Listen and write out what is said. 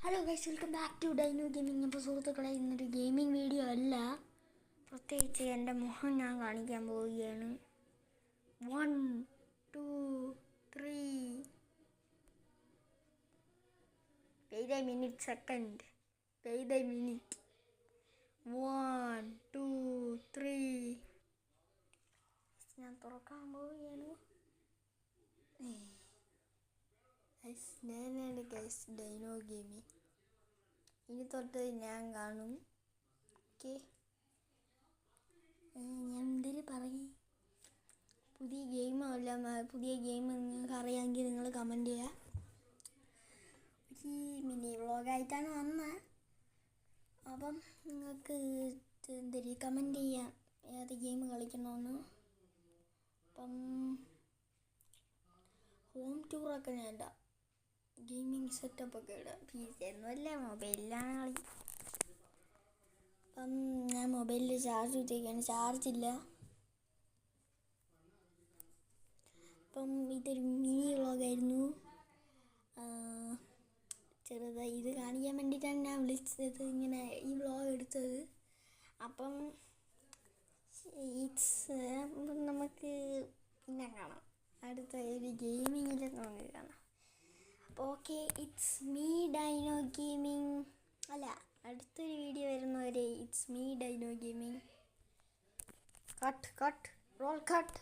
Hello guys, welcome back to Dino Gaming. അപ്പോൾ സുഹൃത്തുക്കളെ, ഇന്നൊരു ഗെയിമിംഗ് വീഡിയോ അല്ല, പ്രത്യേകിച്ച് എൻ്റെ മുഖം ഞാൻ കാണിക്കാൻ പോവുകയാണ്. 1 2 3 പെയ്ത മിനിറ്റ് സെക്കൻഡ് പെയ്ത മിനിറ്റ് 1 2 3 ഞാൻ തുറക്കാൻ പോവുകയാണ്. ഞാനാണ് ഗൈസ് ഡൈനോ ഗെയിമിംഗ്. ഇനി തൊട്ട് ഞാൻ കാണും. ഓക്കെ, ഞാൻ എന്തിന് പറയും, പുതിയ ഗെയിമല്ല, പുതിയ ഗെയിം നിങ്ങൾക്ക് അറിയാമെങ്കിൽ നിങ്ങൾ കമൻറ്റ് ചെയ്യുക. ഈ മിനി വ്ളോഗായിട്ടാണ് വന്നത്. അപ്പം നിങ്ങൾക്ക് എന്തൊരു കമൻറ്റ് ചെയ്യാം ഏത് ഗെയിം കളിക്കണമെന്ന്. അപ്പം ഹോം ടൂറൊക്കെ ഞാൻ ഇടാം, ഗെയിമിംഗ് സെറ്റപ്പൊക്കെ ഇടാം. PC ഒന്നുമല്ല, മൊബൈലിലാണ് കളി. അപ്പം ഞാൻ മൊബൈലിൽ ചാർജ് കുത്തിയിരിക്കുകയാണ്, ചാർജില്ല. അപ്പം ഇതൊരു മിനി വ്ളോഗായിരുന്നു, ചെറുതായി ഇത് കാണിക്കാൻ വേണ്ടിയിട്ടാണ് ഞാൻ വിളിച്ചത്, ഇങ്ങനെ ഈ വ്ളോഗ് എടുത്തത്. അപ്പം നമുക്ക് പിന്നെ കാണാം, അടുത്ത ഒരു ഗെയിമിങ്ങിൽ നമുക്ക് കാണാം. Okay, it's me Dino Gaming. അല്ല, അടുത്തൊരു വീഡിയോ വരുന്നവരെ it's me Dino Gaming. Cut roll cut.